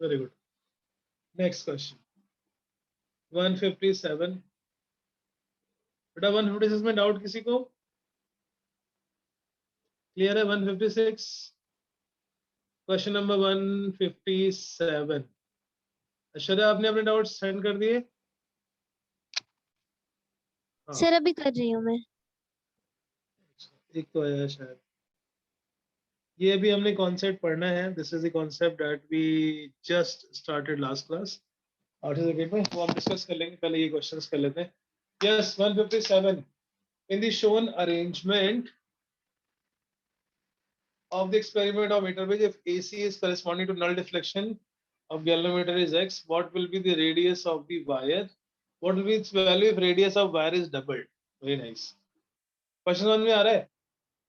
Very good. Next question. 157. बेटा 156 में doubt किसी को? क्लियर है? 156. Question number 157. ऐश्वर्या आपने अपने डाउट सेंड कर दिए? हाँ, सर अभी कर रही हूँ मैं। एक तो आया शायद। ये भी हमने कॉन्सेप्ट पढ़ना है. This is the concept that we just started last class. आठ सेकंड में वो हम डिस्कस कर लेंगे. पहले ये क्वेश्चंस कर लेते हैं. Yes, 157. In the shown arrangement of the experiment of meter bridge, if AC is corresponding to null deflection of galvanometer is x, what will be the radius of the wire? What will be its value if radius of wire is doubled? Very nice. Question समझ में आ रहा है?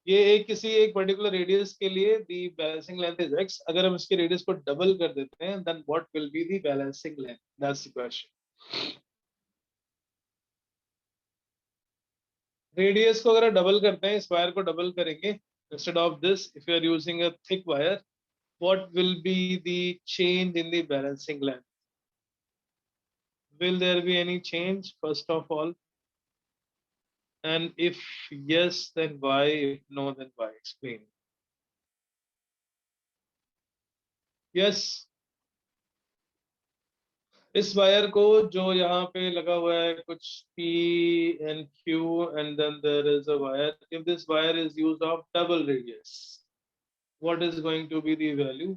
ये एक किसी एक particular radius के लिए दी बैलेंसिंग लेंथ इज x. अगर हम इसके रेडियस को डबल कर देते हैं then what will be the balancing length? That's the question. Radius को अगर डबल करते हैं, इस वायर को डबल करेंगे, instead of this if you are using a thick wire, what will be the change in the balancing length? Will there be any change first of all? And if yes, then why? If no, then why? Explain. Yes. इस wire को जो यहाँ पे लगा हुआ है कुछ P and Q and then there is a wire. If this wire is used of double radius, what is going to be the value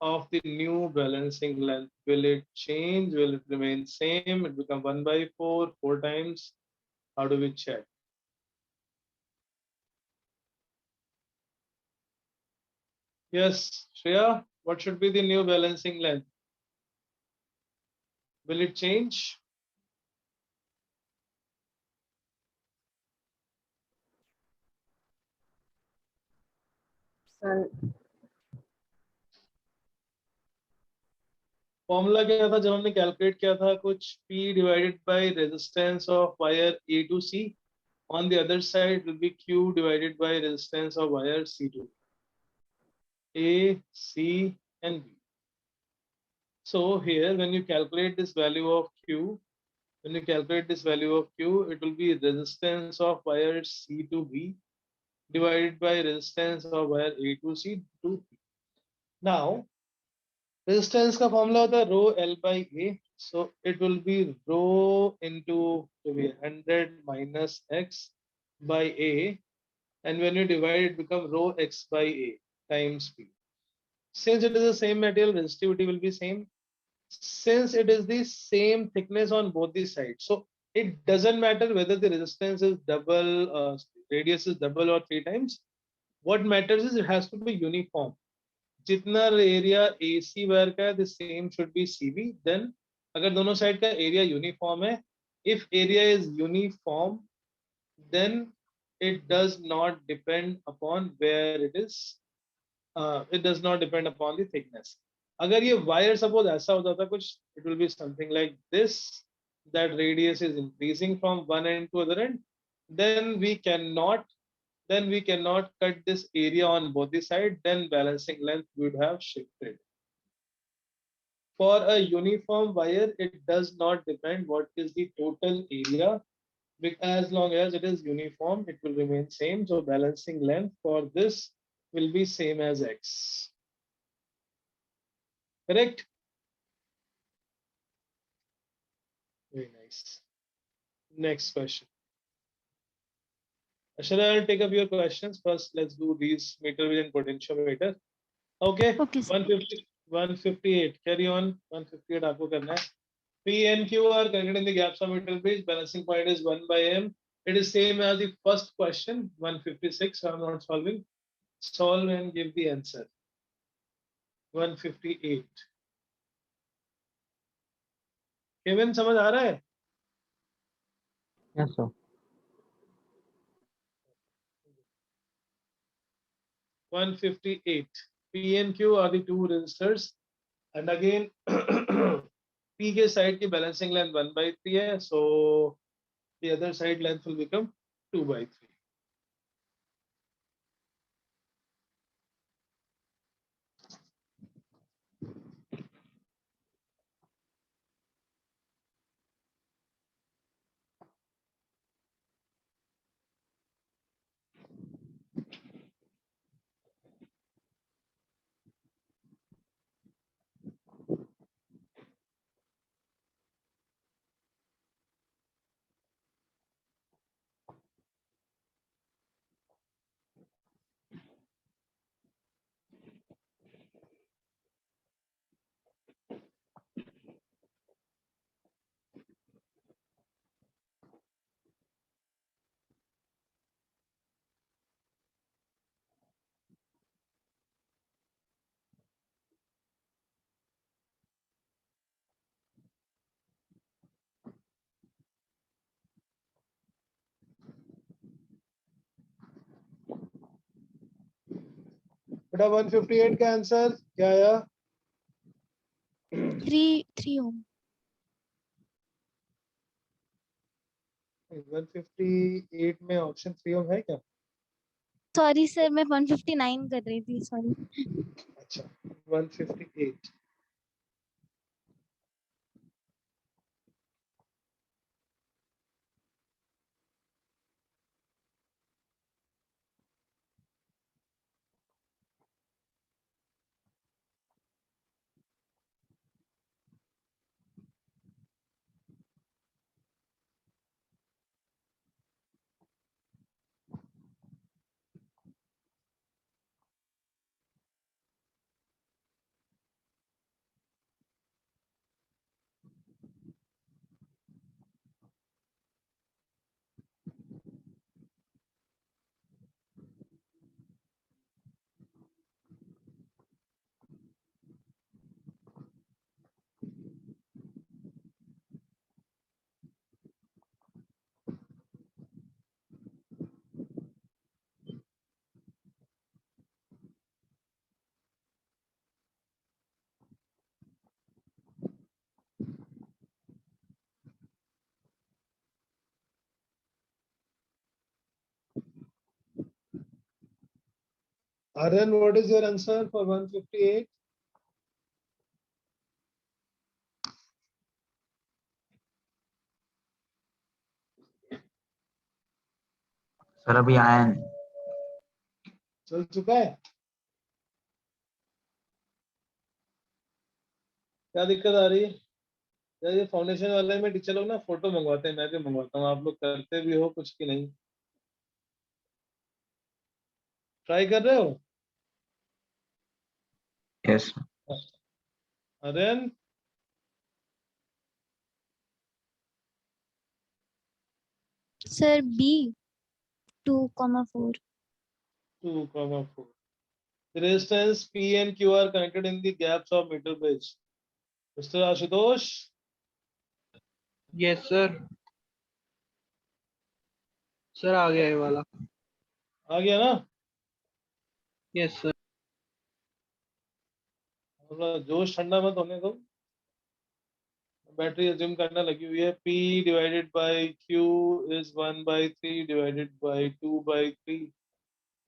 of the new balancing length? Will it change? Will it remain same? It become 1/4, 4 times? How do we check? Yes, Shreya, what should be the new balancing length? Will it change? Sir formula क्या था जब हमने calculate किया था? कुछ P divided by resistance of wire A to C. On the other side will be Q divided by resistance of wire C to B. A, C, and B. So here, when you calculate this value of Q, when you calculate this value of Q, it will be resistance of wire C to B divided by resistance of wire A to C to B. Now, resistance का formula होता है rho L by A. So it will be rho into 100 minus X by A, and when you divide it become rho X by A times B. Since it is the same material, resistivity will be same. Since it is the same thickness on both the sides, so it doesn't matter whether the resistance is double, radius is double or 3 times. What matters is it has to be uniform. जितना area AC wire का है, the same should be CB. Then अगर दोनों side का area uniform है, if area is uniform, then it does not depend upon where it is. It does not depend upon the thickness. अगर ये wire suppose ऐसा हो जाता कुछ, it will be something like this, that radius is increasing from one end to other end, then we cannot cut this area on both the sides, then balancing length would have shifted. For a uniform wire, it does not depend what is the total area. As long as it is uniform, it will remain same. So balancing length for this will be same as X. Correct? Very nice. Next question. Ashara, I'll take up your questions. First, let's do these meter bridge and potentiometer. Okay. Okay, sir. 150, 158. Carry on. 158 आपको करना है. P and Q are connected in the gaps of meter bridge. Balancing point is 1 by M. It is same as the first question, 156. I'm not solving. Solve and give the answer. 158. Kevin, समझ आ रहा है? Yes, sir. 158. P and Q are the two resistors, and again P के side की balancing length 1/3 है, so the other side length will become 2/3. बेटा 158 का answer क्या आया? 3 ओम। 158 में ऑप्शन 3 ओम है क्या? सॉरी सर, मैं 159 कर रही थी, सॉरी। अच्छा 158. Aryan, what is your answer for 158? Sir अभी आया नहीं। चल चुका है? क्या दिक्कत आ रही है? यार ये फाउंडेशन वाले में टीचर लोग ना फोटो मंगवाते हैं, मैं भी मंगवाता हूँ, आप लोग करते भी हो कुछ की नहीं? ट्राई कर रहे हो? Yes Aryan sir B 2,4। 2,4. The resistance P and Q are connected in the gaps of meter bridge. Mr. Ashutosh, yes sir. Sir आ गया ये वाला। आ गया ना? Yes sir. थोड़ा जोश ठंडा मत होने दो, बैटरी अज्यूम करना लगी हुई है। P divided by Q is 1/3 divided by 2/3.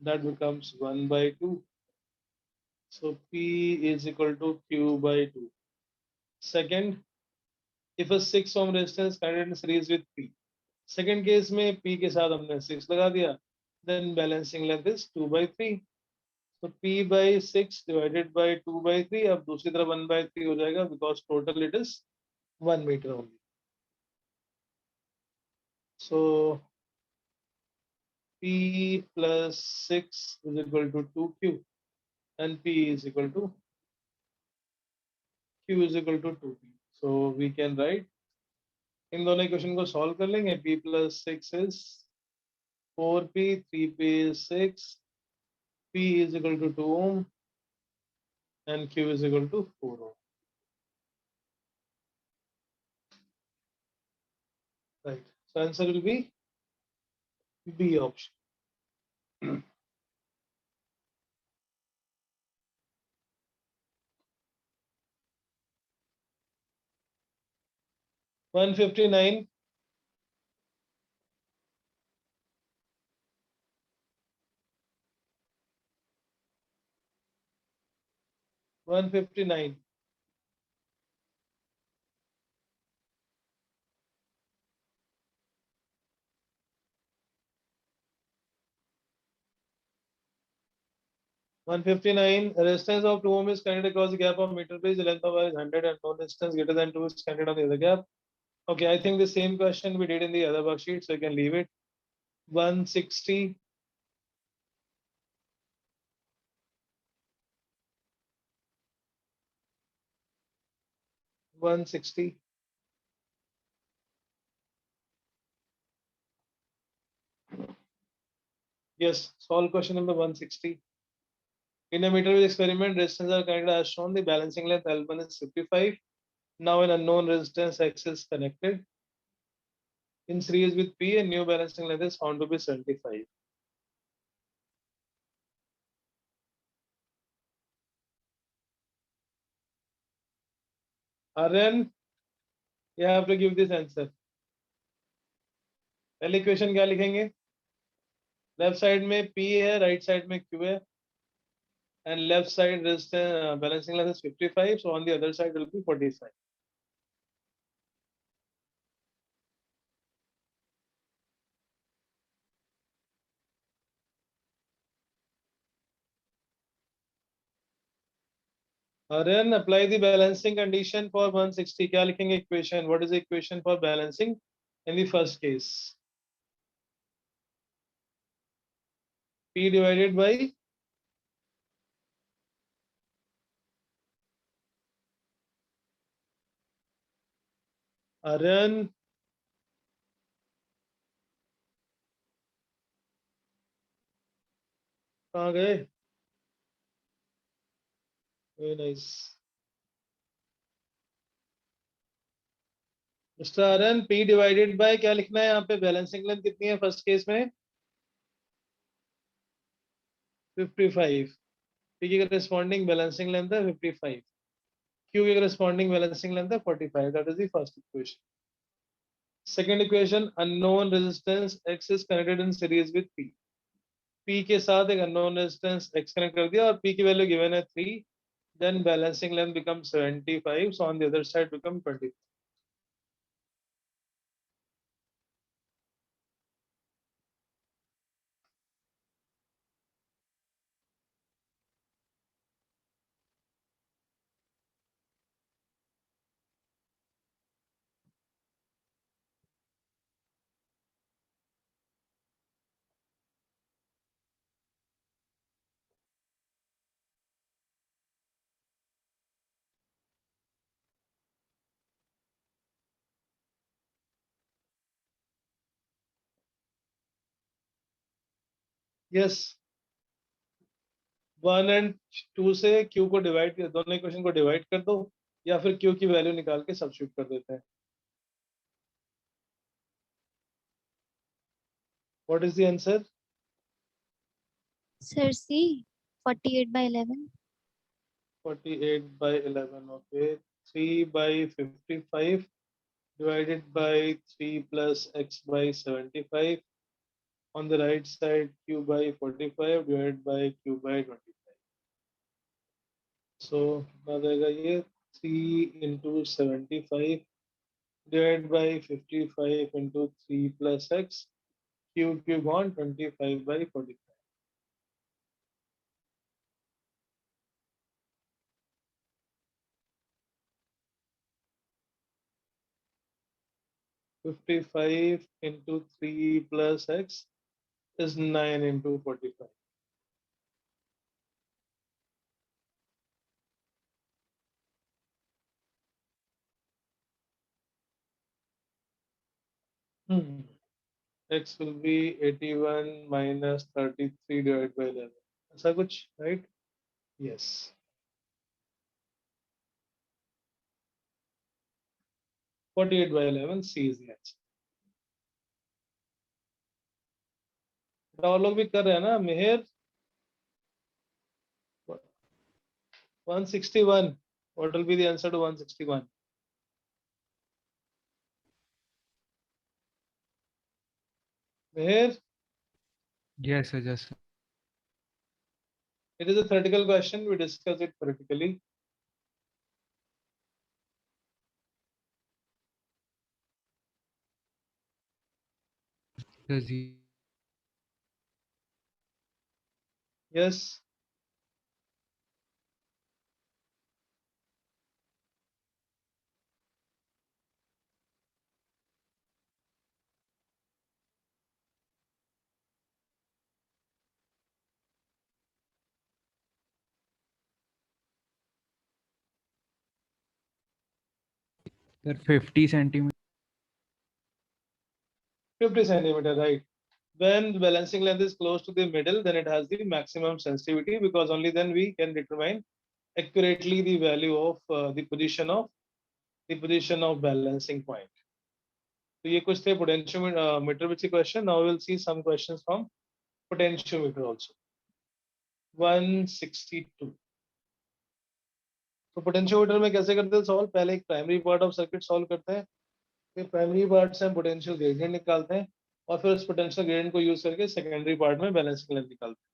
That becomes 1/2. So P is equal to Q by 2. Second, if a 6 ohm resistance connected in series with P. Second case में P के साथ हमने 6 लगा दिया, then balancing length is 2/3. So P by 6 divided by 2/3. अब दूसरी तरफ 1/3 हो जाएगा because total it is 1 meter only. So P plus 6 is equal to 2Q and P is equal to Q is equal to 2P. So we can write इन दोनों equation को solve कर लेंगे. P plus 6 is 4P, 3P is 6, P is equal to 2 ohm and Q is equal to 4 ohm. Right. So answer will be B option. 159. 159. 159. Resistance of 2 ohm is connected across the gap of meter bridge. The length of wire is 100 and no distance greater than 2 is connected on the other gap. Okay, I think the same question we did in the other worksheet, so you can leave it. 160. 160. Yes, solve question number 160. In a meter bridge experiment, resistance are connected as shown. The balancing length L1 is 55. Now an unknown resistance X is connected in series with P and new balancing length is found to be 75. Aryan, you have to give this answer. पहले equation क्या लिखेंगे? Left side में P है, right side में Q है, and left side resistance balancing length is 55, so on the other side will be 45. Then apply the balancing condition for 160. क्या लिखेंगे equation? What is the equation for balancing in the first case? P divided by Aryan. कहाँ गए? Very nice. Mr. Aryan, P divided by क्या लिखना है यहाँ पे? Balancing length कितनी है first case में? 55. P की corresponding balancing length है 55. Q की corresponding balancing length है 45. That is the first equation. Second equation, unknown resistance X is connected in series with P. P के साथ एक unknown resistance X connect कर दिया और P की value given है 3. Then balancing length becomes 75. So on the other side become 20. Yes. 1 and 2 से Q को डिवाइड कर, दोनों इक्वेशन को डिवाइड कर दो या फिर Q की वैल्यू निकाल के सब्स्टिट्यूट कर देते हैं. What is the answer? Sir, C, 48 by 11. 48 by 11. Okay. 3 by 55 divided by 3 plus X by 75. On the right side, Q by 45 divided by Q by 25. So कितना देगा ये? 3 into 75 divided by 55 into 3 plus X. Q gone 25 by 45. 55 into 3 plus X is 9 into 45. X will be 81 minus 33 divided by 11. ऐसा कुछ, right? Yes. 48 by 11, C is the answer. तो और लोग भी कर रहे हैं ना? मेहर 161. What will be the answer to 161? Meher, Yes, sir. Yes, sir. it is a theoretical question. We discuss it theoretically. Yes, he- Yes. Sir, 50 centimeters. 50 centimeter, right? When the balancing length is close to the middle, then it has the maximum sensitivity, because only then we can determine accurately the value of the position of balancing point. So ये कुछ थे potentiometer which question. Now we will see some questions from potentiometer also. 162. तो potentiometer में कैसे करते हैं solve? पहले एक primary part of circuit solve करते हैं, फिर प्राइमरी पार्ट से हम पोटेंशियल ग्रेडियंट निकालते हैं और फिर उस पोटेंशियल ग्रेडियंट को यूज करके सेकेंडरी पार्ट में बैलेंसिंग लेंथ निकालते हैं।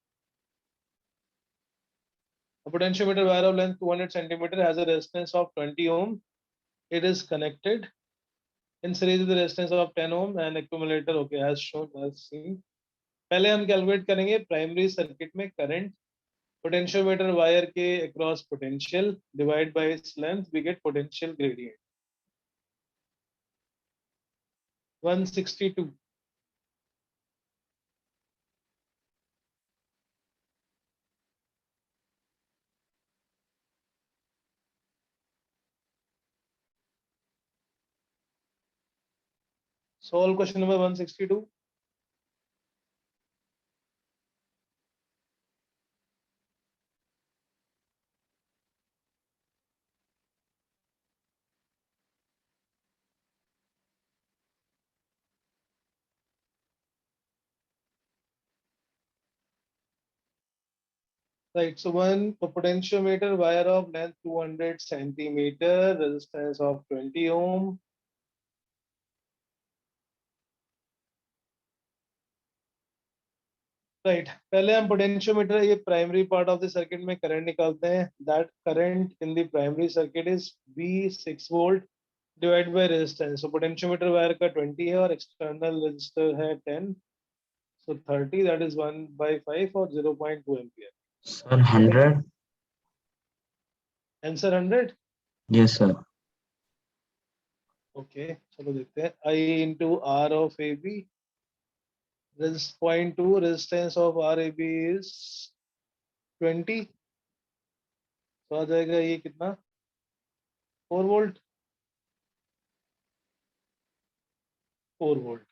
A potentiometer wire of length 200 centimeter has a resistance of 20 ohm. It is connected in series with the resistance of 10 ohm and accumulator okay as shown as seen. पहले हम calculate करेंगे primary circuit में current, potentiometer wire के across potential divide by its length, we get potential gradient 162. Solve question number 162. Right, so one potentiometer wire of length 200 centimeter, resistance of 20 ohm. Right पहले हम potentiometer ये primary part of the circuit में current निकालते हैं। That current in the primary circuit is V6 volt divide by resistance. So potentiometer wire का 20 है और external resistor है 10, सो 30 दैट इज 1/5 और 0.2 ampere. Sir 100। Answer 100। Yes sir. Okay चलो देखते हैं। I into R of AB, this 0.2 resistance of RAB is 20, तो आ जाएगा ये कितना 4 volt 4 volt.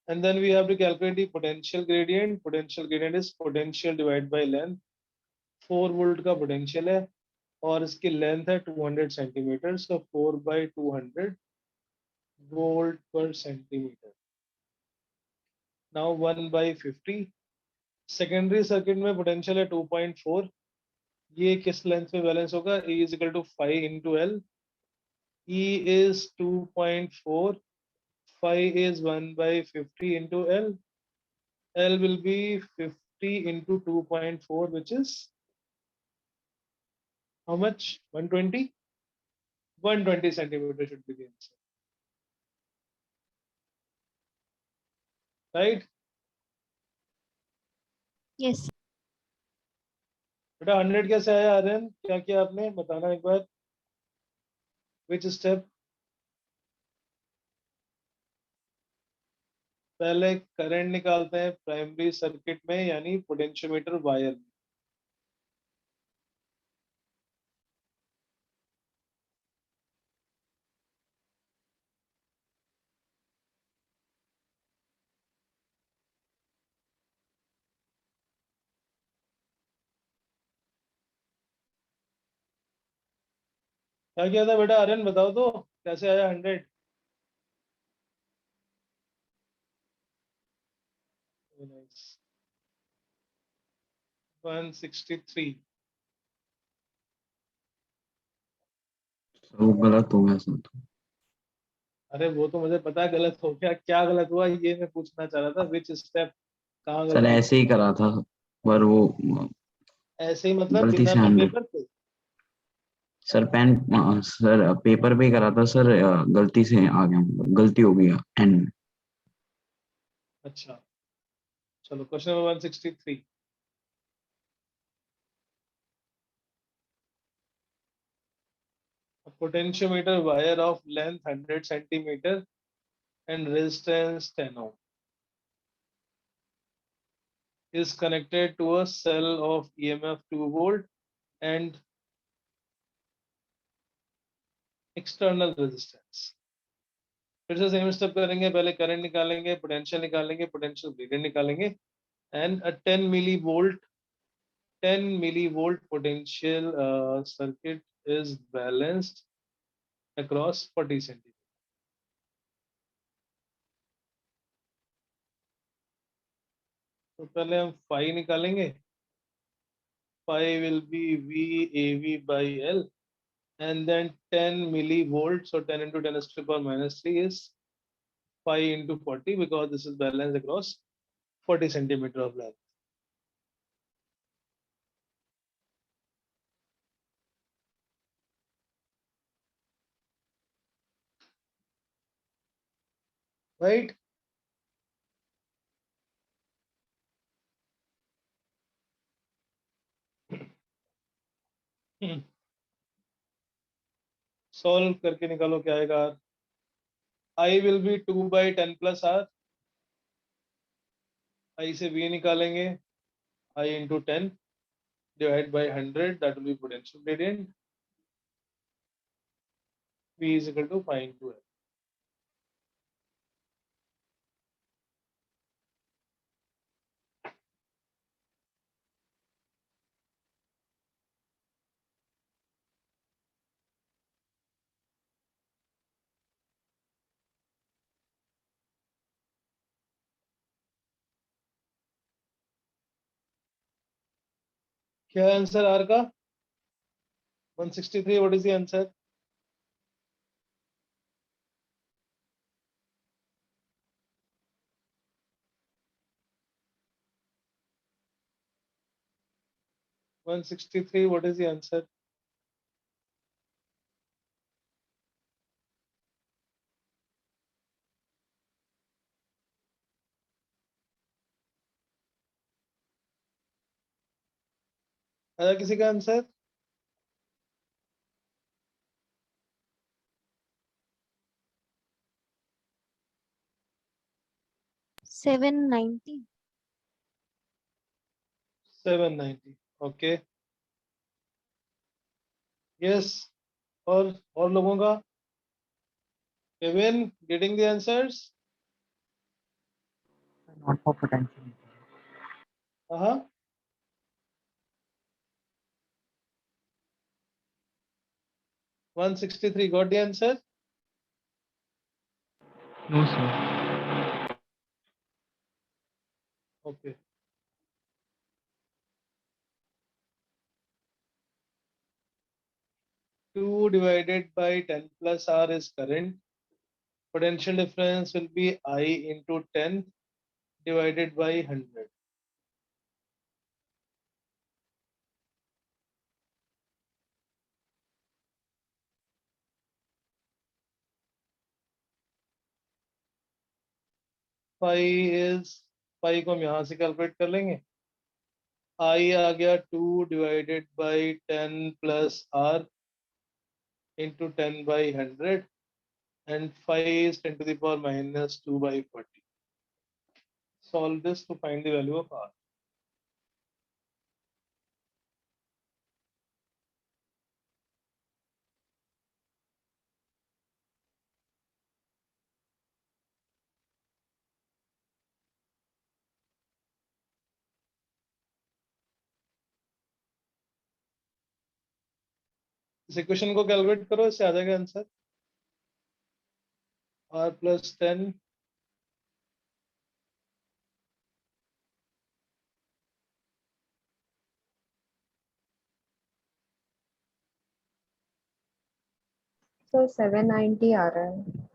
And then we have to calculate the potential gradient. Potential gradient is potential divided by length. 4 volt का potential है और इसकी length है 200 centimeter. So 4 by 200 volt per centimeter. Now 1 by 50. Secondary circuit में potential है 2.4. ये किस length पे balance होगा? E is equal to 5 into L. E is 2.4. 5 is 1 by 50 into L. L will be 50 into 2.4, which is how much? 120? 120 centimeter should be the answer. Right? Yes. बेटा 100 कैसे आया आर्यन? क्या किया आपने? बताना एक बार। Which step? पहले करंट निकालते हैं प्राइमरी सर्किट में यानी पोटेंशियोमीटर वायर में। क्या किया था बेटा आर्यन? बताओ तो कैसे आया 100? Nice. 163. वो गलत हो गया सर। अरे वो तो मुझे पता है गलत हो गया, क्या गलत हुआ ये मैं पूछना चाह रहा था। विच स्टेप, कहाँ सर गलती? ऐसे ही करा था पर वो ऐसे ही मतलब गलती बिना से 100। पेपर पे? सर सर पेपर पे ही करा था सर, गलती से आ गया, गलती हो गया एंड में। अच्छा चलो question number 163. A potentiometer wire of length 100 centimeter and resistance 10 ohm is connected to a cell of EMF 2 volt and external resistance. फिर से सेम स्टेप करेंगे। पहले करंट निकालेंगे, पोटेंशियल निकालेंगे, पोटेंशियल ग्रेडियंट निकालेंगे and a 10 millivolt potential circuit is balanced across 40 centimeter. तो पहले हम phi निकालेंगे। Phi will be VAV by L. and then 10 millivolts, so 10 into 10 to the power minus 3 is 5 into 40, because this is balanced across 40 centimeter of length. Right? Solve करके निकालो क्या आएगा। I will be 2 by 10 plus R. I से V निकालेंगे, I into 10 divided by 100, that will be potential gradient. V is equal to 5 into L. क्या है answer R का? 163. What is the answer? (163). What is the answer? आया किसी का answer? $790. 790. Okay. Yes. और लोगों का? Kevin, getting the answers? Not for potential. Uh-huh. (163). Got the answer? No, sir. Okay. Two divided by 10 plus R is current. Potential difference will be I into 10 divided by 100. पाई को हम यहाँ से calculate कर लेंगे। I आ गया 2 divided by 10 plus R into 10 by 100, and phi is 10 to the power minus 2 by 40. Solve this to find the value of R. इस equation को calculate करो, इससे आ जाएगा आंसर। R plus 10 So 790 आ रहा है।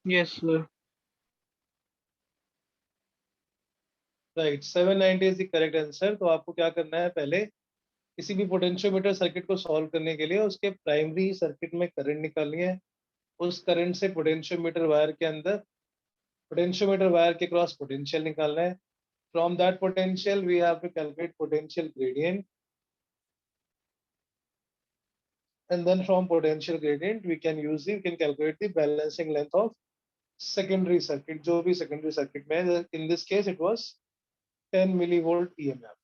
Yes, sir. Right, 790 is the correct answer. तो आपको क्या करना है, पहले किसी भी पोटेंशियोमीटर सर्किट को सॉल्व करने के लिए उसके प्राइमरी सर्किट में करंट निकालनी है। उस करंट से पोटेंशियोमीटर वायर के अंदर, पोटेंशियोमीटर वायर के क्रॉस पोटेंशियल निकालना है। From that potential we have to calculate potential gradient, and then from potential gradient we can calculate the balancing length of secondary circuit, जो भी secondary circuit में है। In this case it was 10 millivolt EMF.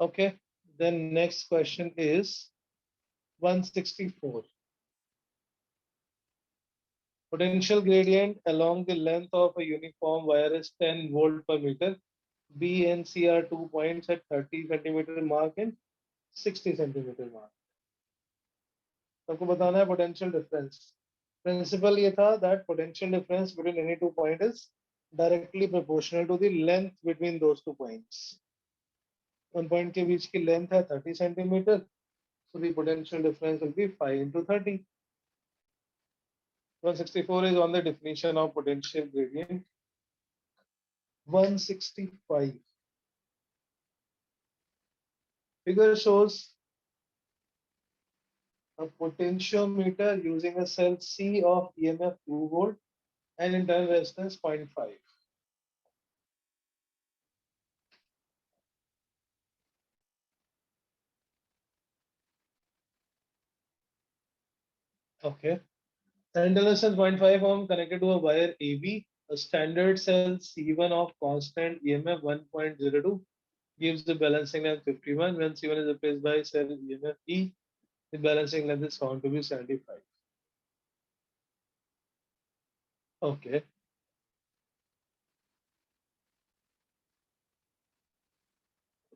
Okay, then next question is 164. Potential gradient along the length of a uniform wire is 10 volt per meter. B and C are 2 points at 30 centimeter mark and 60 centimeter mark. आपको बताना है potential difference. Principle ये था that potential difference between any two point is directly proportional to the length between those 2 points. One point के बीच की length है 30 centimeter, so the potential difference will be 5 into 30. 164 is on the definition of potential gradient. 165. Figure shows a potentiometer using a cell C of EMF 2 volt and internal resistance 0.5. Okay. Internal resistance 0.5 ohm connected to a wire AB. A standard cell C1 of constant EMF 1.02 gives the balancing length 51. When C1 is replaced by cell EMF E, the balancing length is found to be 75. Okay.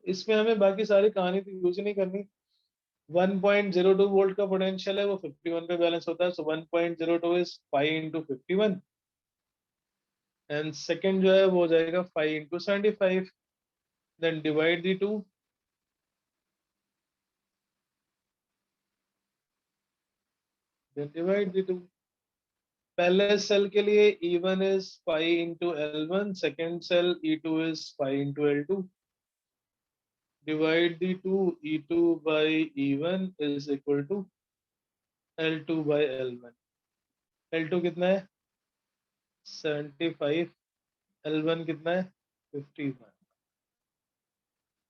इसमें हमें बाकी सारी कहानी तो use नहीं करनी. 1.02 volt का potential है, वो 51 पे बैलेंस होता है, सो 1.02 इज 5 into 51 एंड सेकंड जो है वो हो जाएगा 5 into 75. Then divide the two, then divide the two. पहले सेल के लिए E1 is 5 into L1, second cell E2 is 5 into L2. Divide the two, E2 by E1 is equal to L2 by L1. L2 कितना है 75, L1 कितना है 51.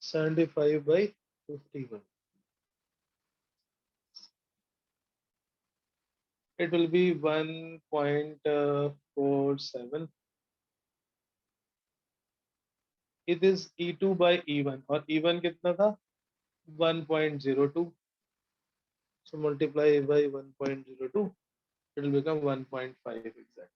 75 by 51. It will be 1.47. It is E2 by E1 और E1 कितना था 1.02. So multiply by 1.02, it will become 1.5 exactly.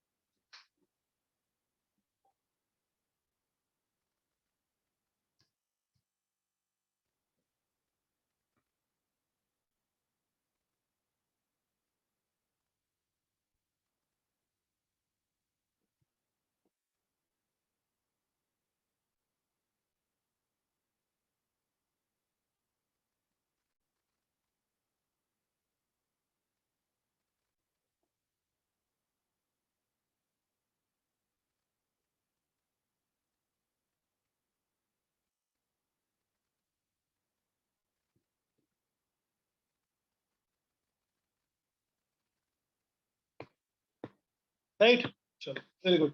Right? Sure. Very good.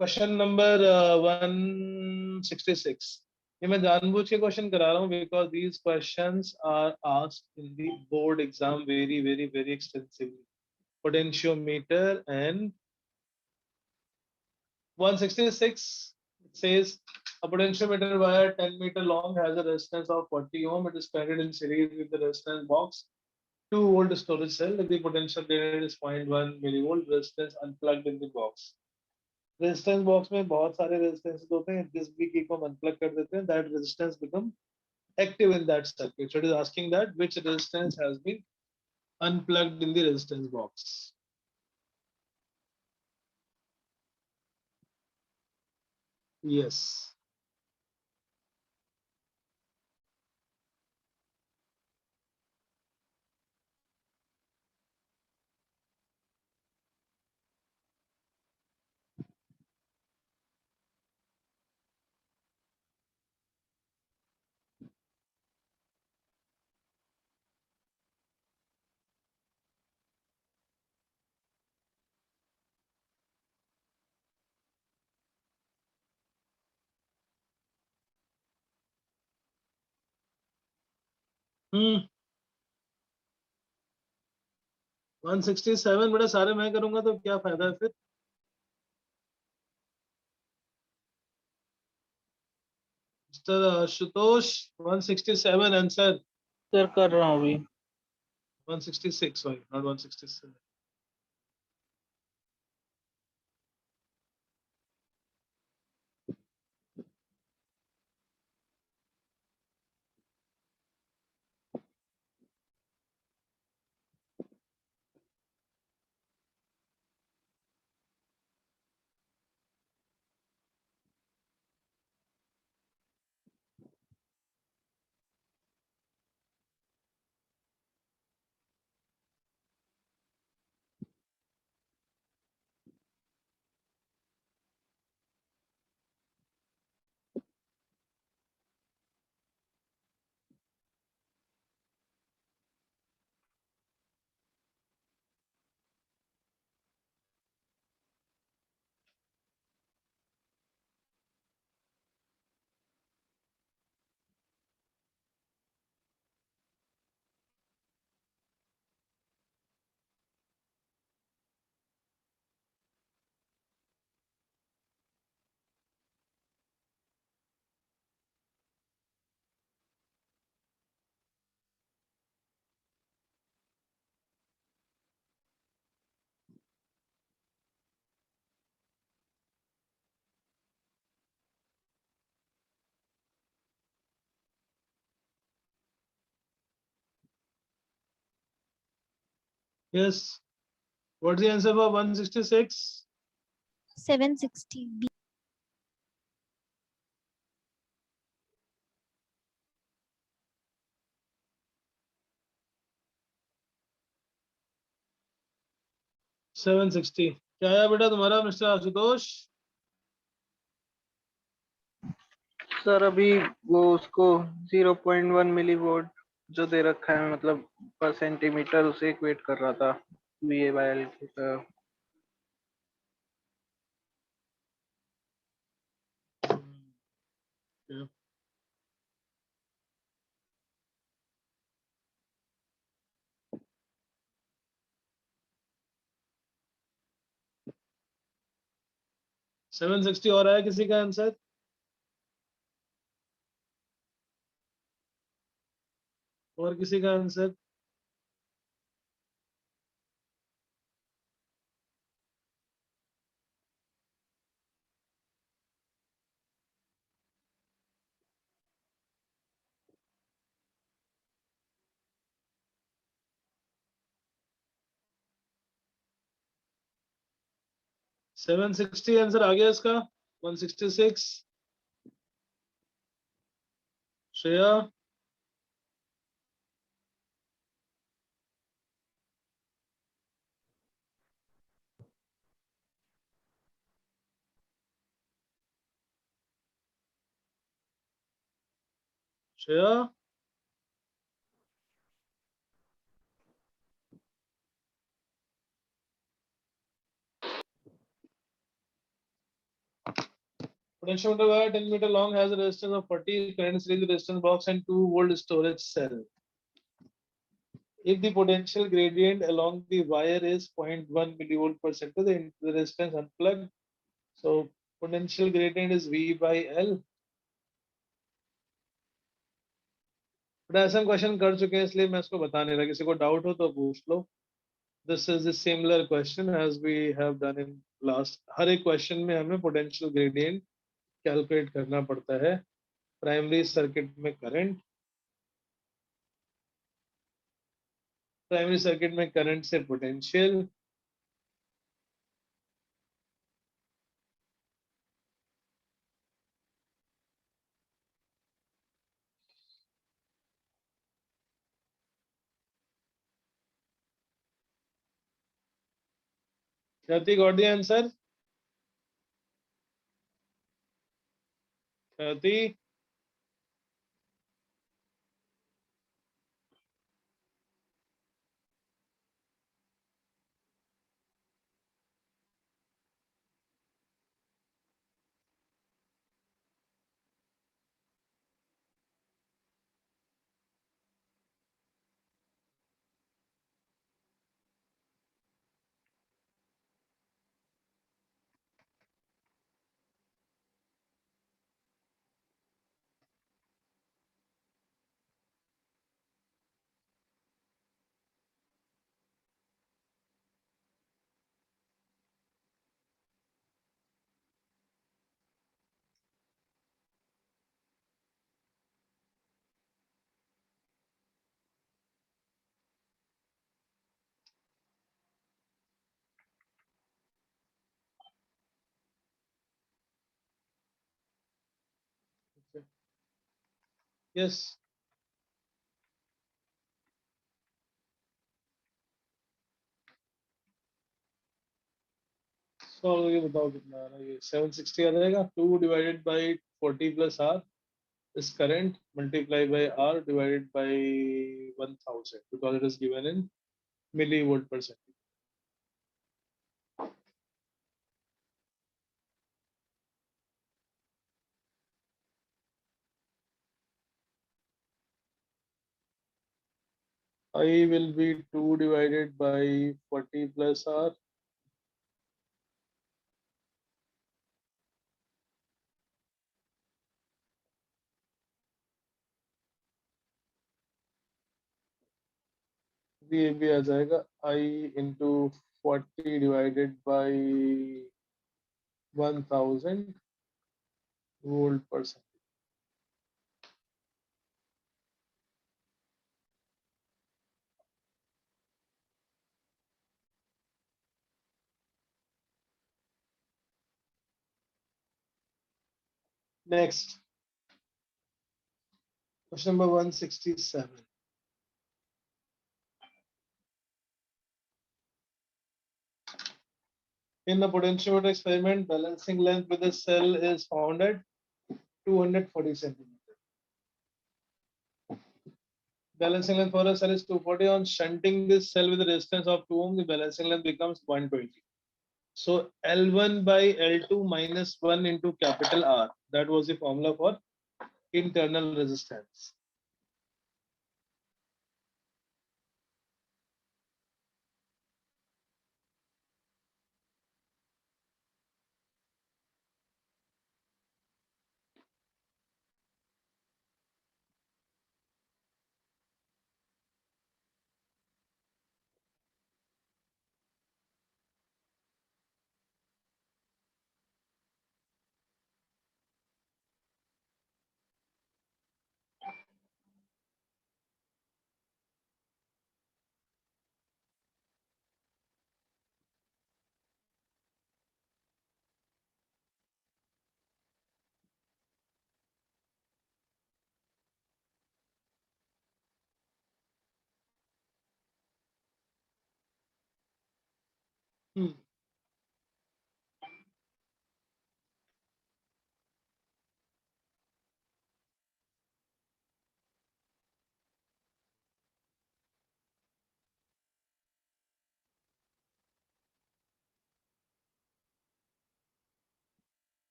Question number 166. ये मैं जानबूझ के क्वेश्चन करा रहा हूँ because these questions are asked in the board exam very extensively. Potentiometer and 166 says a potentiometer wire 10 meter long has a resistance of 40 ohm. It is connected in series with the resistance box 2 volt storage cell. The potential gradient is 0.1 millivolt. Resistance unplugged in the box. Resistance box में बहुत सारे resistance होते हैं, जिस भी की को हम अनप्लग कर देते हैं, that resistance become active in that circuit. So it is asking that which resistance has been unplugged in the resistance box. Yes. Hmm 167 बेटा सारे मैं करूंगा तो क्या फायदा है फिर. Mister Ashutosh 167 answer. सर कर रहा हूँ अभी. 166 sorry not 167. Yes. What's the answer for 166? 760 B. Seven sixty क्या आया बेटा तुम्हारा मिस्टर आशुतोष? सर अभी वो उसको 0.1 मिलीवोल्ट जो दे रखा है, मतलब पर सेंटीमीटर, उसे इक्वेट कर रहा था VA/L की तरह। Yeah. सेवन सिक्सटी और आया किसी का आंसर? और किसी का आंसर? सेवन सिक्सटी आंसर आ गया इसका। 166 Shreya. Shreya potentiometer wire 10 meter long has a resistance of 40, current series resistance box and 2-volt storage cell. If the potential gradient along the wire is 0.1 millivolt per second, the resistance unplugged. So potential gradient is V by L. But ऐसा question कर चुके हैं इसलिए मैं इसको बता नहीं रहा, किसी को डाउट हो तो पूछ लो। This is the similar question as we have done in last. हर एक क्वेश्चन में हमें पोटेंशियल ग्रेडियंट कैलकुलेट करना पड़ता है। प्राइमरी सर्किट में करंट, प्राइमरी सर्किट में करंट से potential, Krati got the answer? Krati? Yes. Solve ये बताओ कितना आ रहा है? ये 760 आ जाएगा। 2 divided by 40 plus R is current multiplied by R divided by 1000 because it is given in millivolt per second. I will be 2 divided by 40 plus R. ये भी आ जाएगा I into 40 divided by 1000 volt per second. Next, question number 167. In a potentiometer experiment, balancing length with the cell is found at 240 centimeters. Balancing length for a cell is 240. On shunting this cell with a resistance of 2 ohm, the balancing length becomes 120. So L1 by L2 minus 1 into capital R. That was the formula for internal resistance. Hmm.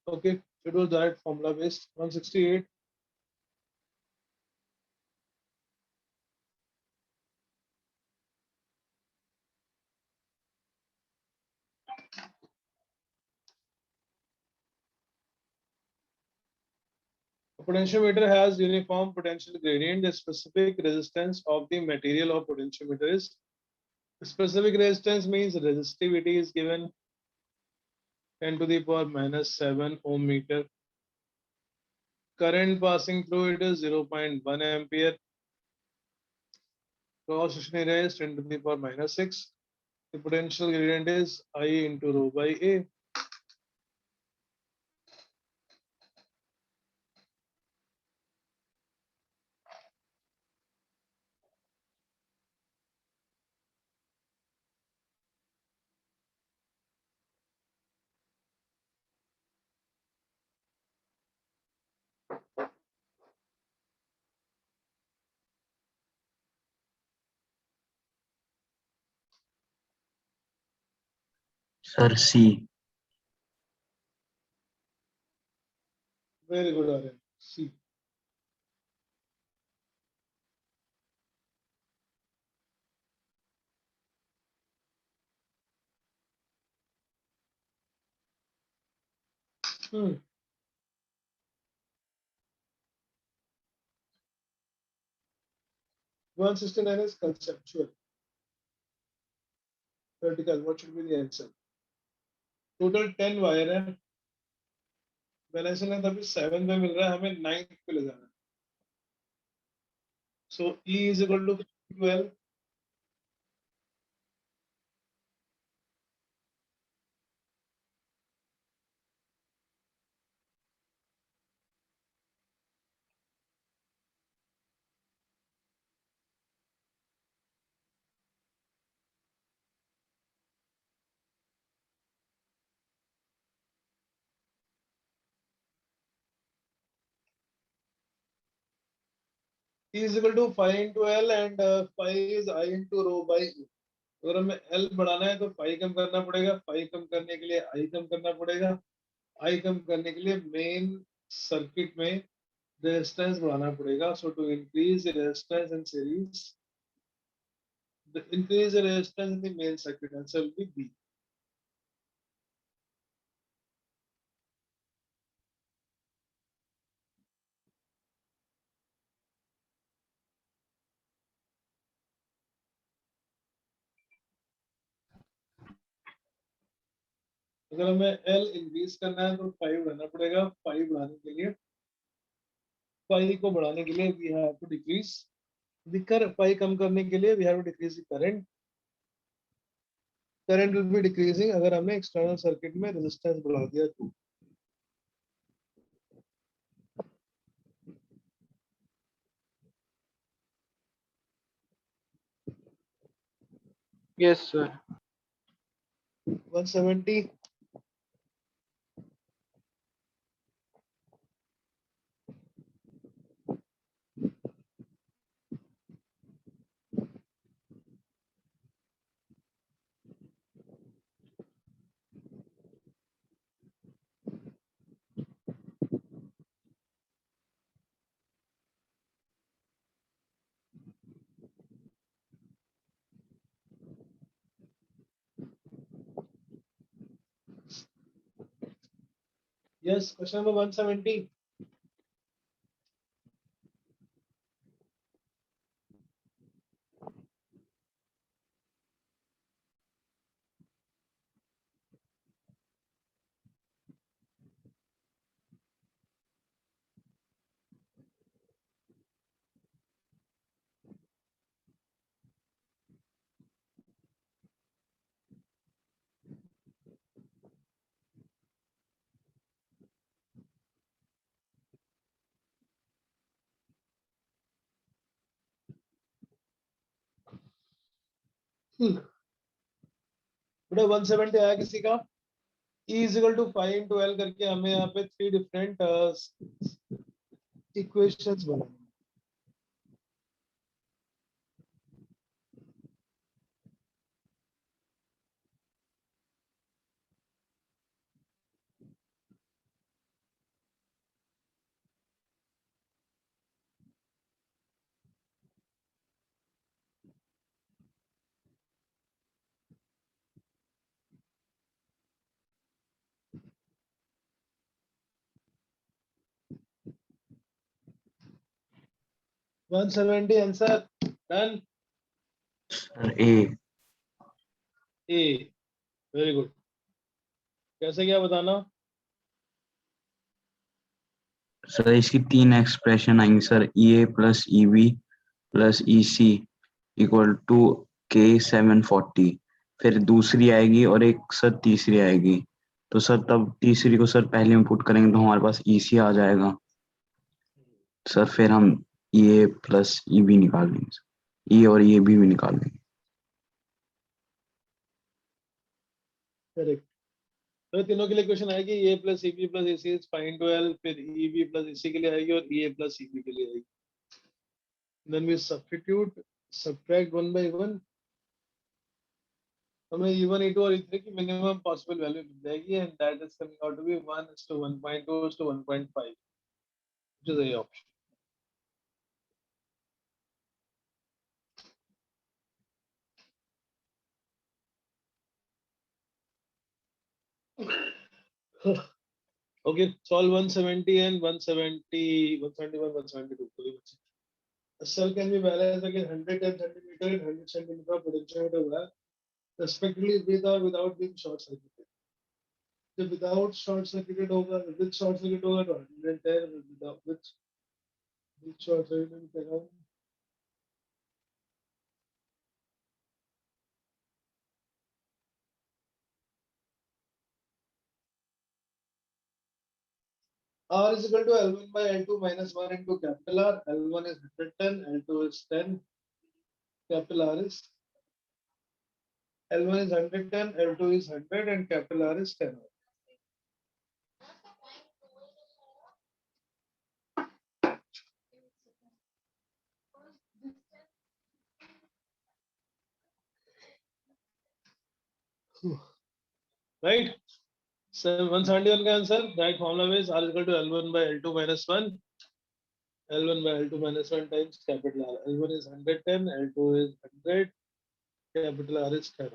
Okay, it was direct formula based. 168. A potentiometer has uniform potential gradient. The specific resistance of the material of potentiometer is specific resistance means resistivity is given 10 to the power minus 7 ohm meter. Current passing through it is 0.1 ampere. Cross section area is 10 to the power minus 6. The potential gradient is I into rho by A. Sir, C. Very good, Aryan. C. Hmm. One 69 is conceptual. Vertical. What should be the answer? Total 10 wire है. Balancing length अभी 7 पे मिल रहा है, हमें 9 पे ले जाना है. So E is equal to 12. E is equal to 5 into L and 5 is I into rho by E. अगर हमें L बढ़ाना है तो 5 कम करना पड़ेगा. 5 कम करने के लिए I कम करना पड़ेगा. I कम करने के लिए मेन सर्किट में रेजिस्टेंस बढ़ाना पड़ेगा. So to increase the resistance in series, the increase the resistance in the main circuit, answer will be B. अगर हमें L इंक्रीज करना है तो 5 बढ़ाना पड़ेगा. 5 बढ़ाने के लिए 5 को बढ़ाने के लिए we have to decrease the current. 5 कम करने के लिए we have to decrease the current. Current will be decreasing अगर हमने एक्सटर्नल सर्किट में रेजिस्टेंस बढ़ा दिया तो। Yes sir. 170 yes, question number 170. बेटा 170 आया किसी का? E is equal to 5 into L करके हमें यहाँ पे 3 different equations बनानी। 170 answer done. Sir A. A very good. कैसे क्या बताना? सर इसकी 3 एक्सप्रेशन आएंगी sir, E A plus E B plus E C equal to के 740। फिर दूसरी आएगी और एक सर तीसरी आएगी, तो सर तब तीसरी को सर पहले में पुट करेंगे तो हमारे पास ई सी आ जाएगा सर। फिर हम ई ए प्लस ई बी निकाल लेंगे, ई और ई बी भी निकाल लेंगे। करेक्ट। तो तीनों के लिए क्वेश्चन आएगी A plus E B plus A C is find to L, फिर ई बी प्लस ए सी के लिए आएगी और ई ए प्लस ई बी के लिए आएगी। Then we substitute subtract one by one. हमें E1 E2 और E3 की मिनिमम पॉसिबल वैल्यू मिल जाएगी and that is coming out to be 1:1.2:1.5, which is A option. Okay, solve 170 and 170, 171, 172. कोई बच्चे। A cell can be balanced against 110 centimeter and 100 centimeter of potentiometer wire, respectively with or without being short circuited. जब without short circuited होगा, with short circuit होगा तो 110, without with short circuited करेगा। R is equal to L1 by L2 minus 1 into capital R. L1 is 110, L2 is 10, capital R is L1 is 110, L2 is 100, and capital R is 10. Right? So 171 का answer right formula में R is equal to L1 by L2 minus 1, L1 by L2 minus 1 times capital R. L1 is 110, L2 is 100, capital R is 10.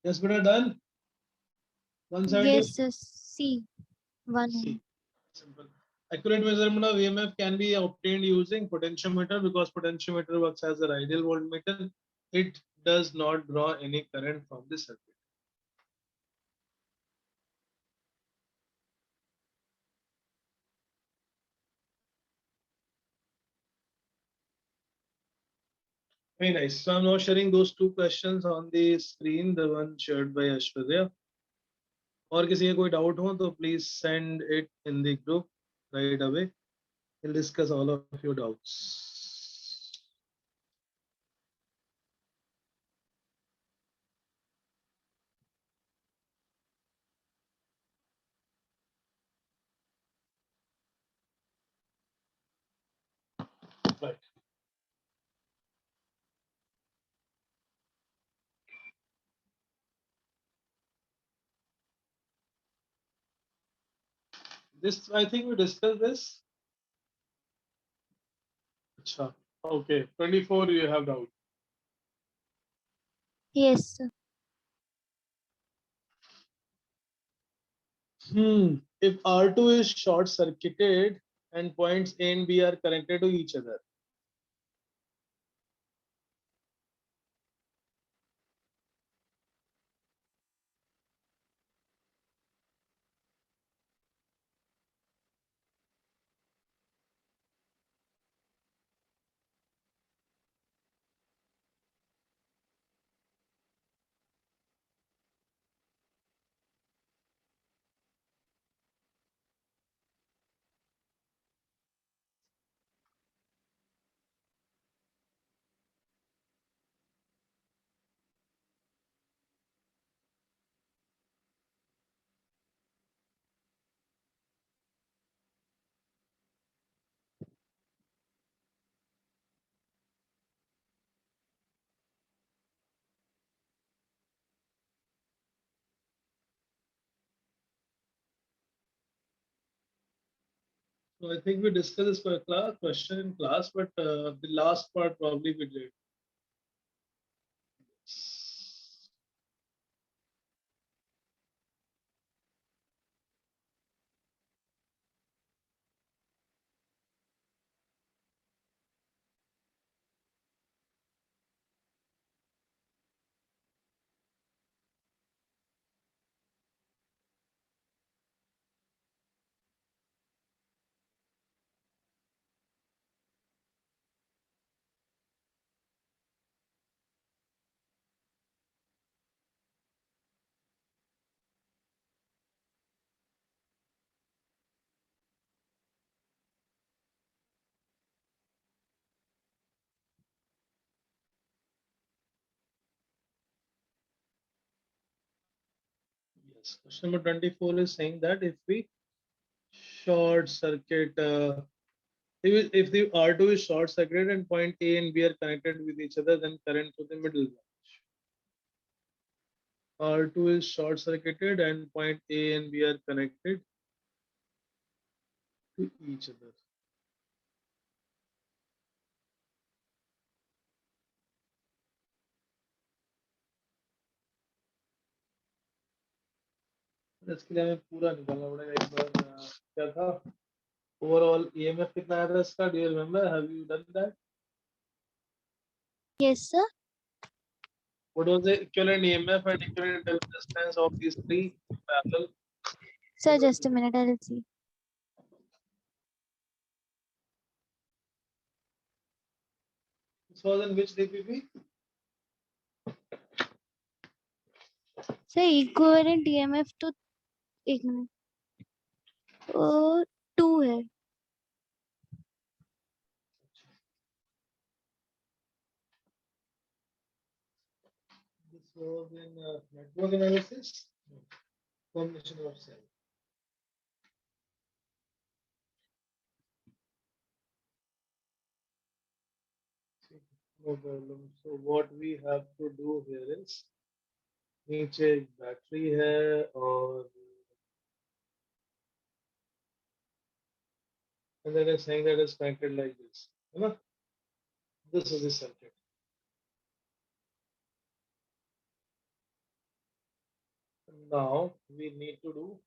Yes, beta, done. 170. Yes, sir. C. 1 ohm. C. Simple. Accurate measurement of EMF can be obtained using potentiometer because potentiometer works as a ideal voltmeter. It does not draw any current from the circuit. Very nice. So I'm now sharing those two questions on the screen, the one shared by Ashwarya. और किसी का कोई doubt हो तो please send it in the group right away. We'll discuss all of your doubts. Right. This, I think we discussed this. Acha. Okay. 24 you have doubt. Yes, sir. If R2 is short circuited and points A and B are connected to each other. So I think we discussed this for class question in class, but the last part probably we did. Yes. Question number 24 is saying that if we short circuit, if the R2 is short circuited and point A and B are connected with each other, then current to the middle branch. R2 is short circuited and point A and B are connected to each other. इसके लिए हमें पूरा निकालना पड़ेगा एक बार क्या था overall EMF कितना आया था इसका do you remember have you done that Yes, sir. what was the equivalent EMF and equivalent resistance of these three parallel Sir, just a minute. I'll see. this was in which DPP Sir, equivalent EMF तो एक minute 2 है. this was in network analysis no. Combination of cell no problem so what we have to do here is नीचे एक battery है और and then it's saying that it's connected like this है ना this is the circuit now we need to do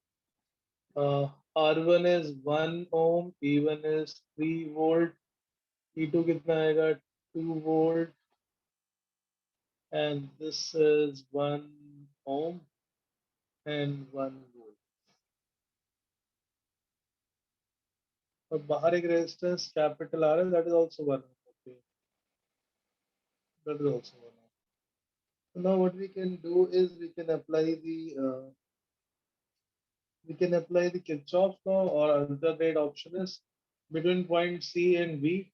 R1 is 1 ohm, E1 is 3 volt, E2 कितना आएगा 2 volt, and this is 1 ohm and 1 volt. और बाहर एक resistance capital R है, that is also 1 ohm. Okay, that is also 1 ohm. So now what we can do is we can apply the Kirchhoff's law, or alternate option is between point C and B,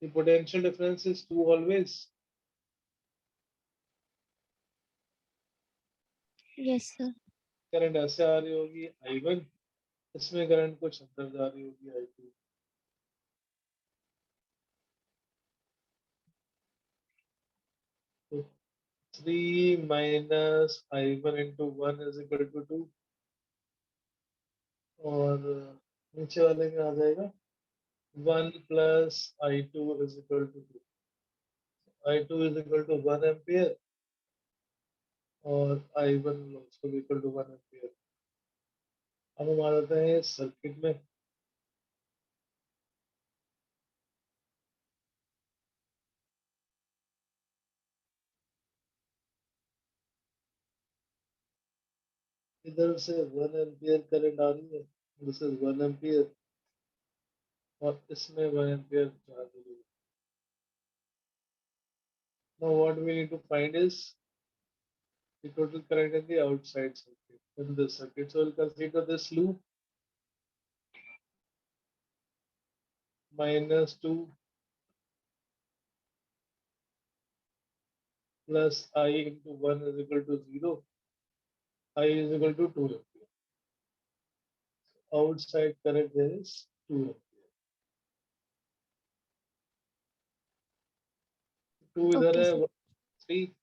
the potential difference is 2 always. Yes, sir. Current ऐसे आ रही होगी I1, इसमें current कुछ अंदर जा रही होगी I2. तो 3 minus I1 into 1 is equal to 2, और नीचे वाले में आ जाएगा 1 plus I2 is equal to 2. I2 is equal to 1 ampere और I1 will also be equal to 1 ampere. अब हम आ जाते हैं सर्किट में. इधर से 1 एम्पियर करंट आ रही है, दिस इज 1 एम्पियर, और इसमें 1 एम्पियर चार्ज हो रही है. Now what we need to find is the total current in the outside circuit, in this circuit. So we'll consider this loop minus 2 plus I into 1 is equal to 0. I is equal to 2 ampere. Outside current there is 2 ampere. 2 इधर Okay, है, sir. 3,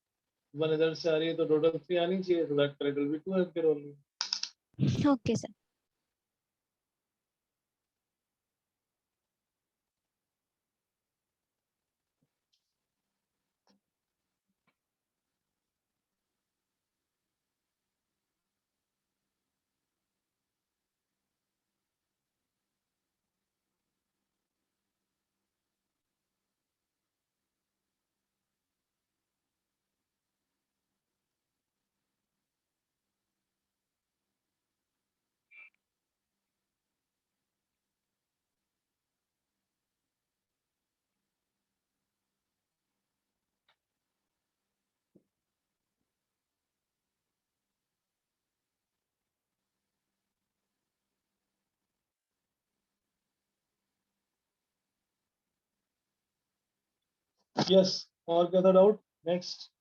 1 इधर से आ रही है, तो total 3 आनी चाहिए. So that current will be 2 ampere only. Okay, sir. Yes, और क्या था doubt? Next.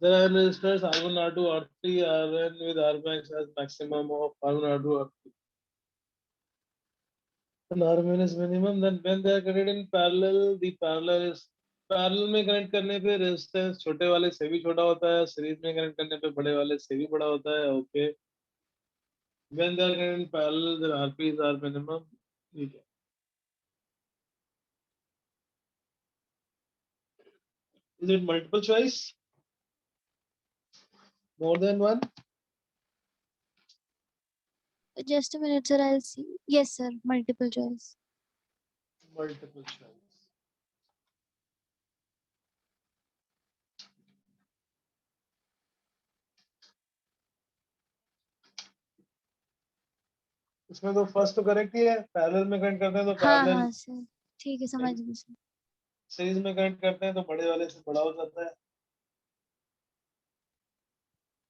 There are resistors R1, R2, R3, Rn with Rmax as maximum of R1, R2, R3. And Rmin is minimum. Then when they are connected in parallel, the parallel is parallel में connect करने पे resistance छोटे वाले से भी छोटा होता है, series में connect करने पे बड़े वाले से भी बड़ा होता है. Okay. When they are connected in parallel, then Rp is R minimum. ठीक है. Is it multiple choice? More than one? Just a minute, sir. I'll see. Yes, sir. Multiple choice. Multiple choice. इसमें तो first तो correct ही है. Parallel में connect करते हैं तो हाँ पैरेलल, हाँ सर, ठीक है, समझ गई सर. सीरीज में कनेक्ट करते हैं तो बड़े वाले से बड़ा हो जाता है.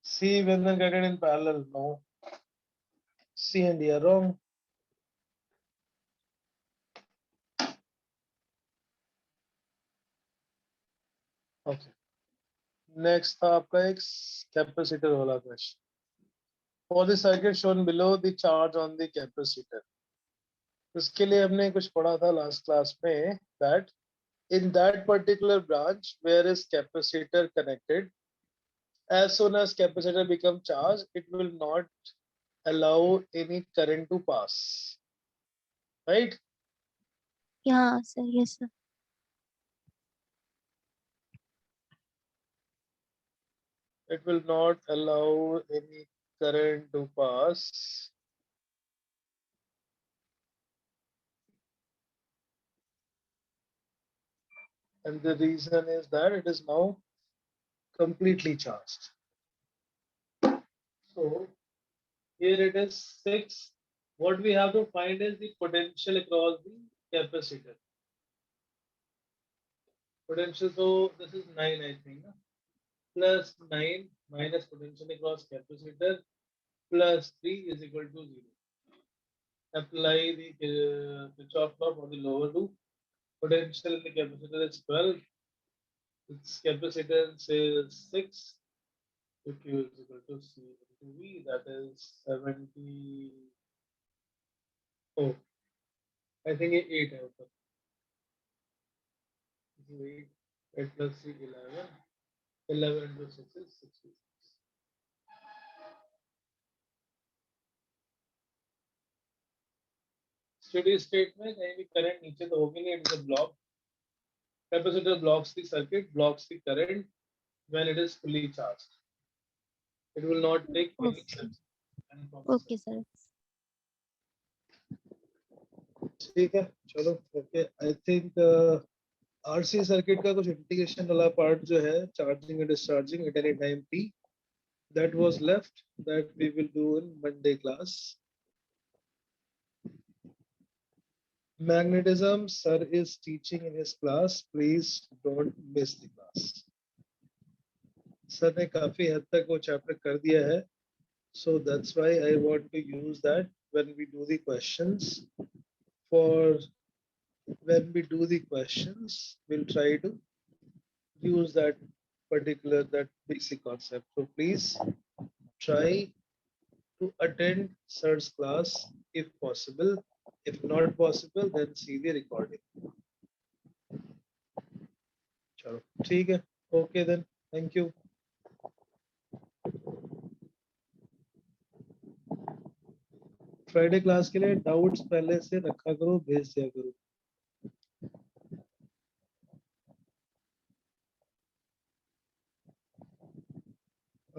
C when they connected in parallel, no. C and D are wrong. Okay. Next था आपका एक कैपेसिटर वाला question. For the circuit shown below, the charge on the capacitor. इसके लिए हमने कुछ पढ़ा था लास्ट क्लास में, that in that particular branch where is capacitor connected, as soon as capacitor become charged, it will not allow any current to pass, right? हाँ sir, yes sir. It will not allow any current to pass. And the reason is that it is now completely charged. So here it is 6. What we have to find is the potential across the capacitor. Potential, so this is 9, I think. Plus 9 minus potential across capacitor plus 3 is equal to 0. Apply the Kirchhoff law for the lower loop. Potential in the capacitor is 12. Its capacitance is 6. So Q is equal to C into V, that is 70. Oh, I think 8 है ऊपर. 8, 8 plus 3, 11. 11 into 6 is 66. Steady state में कहीं भी current नीचे तो होगी नहीं, it is a block. Capacitor blocks the circuit, blocks the current when it is fully charged. It will not take any Okay. such. Okay sir. ठीक है, चलो okay. I think RC circuit का कुछ integration वाला part जो है, charging and discharging at any time T, that was left, that we will do in Monday class. Magnetism sir is teaching in his class, please don't miss the class. Sir ने काफी हद तक वो chapter कर दिया है, so that's why I want to use that when we do the questions. When we do the questions, we'll try to use that basic concept. So please try to attend sir's class if possible. If not possible, then see the recording. चलो ठीक है, okay then, thank you. Friday class के लिए doubts पहले से रखा करो, भेज दिया करो.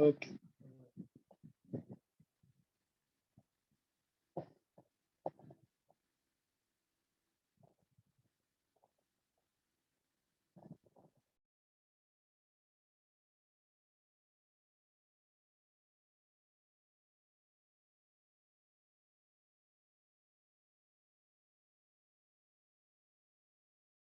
Okay.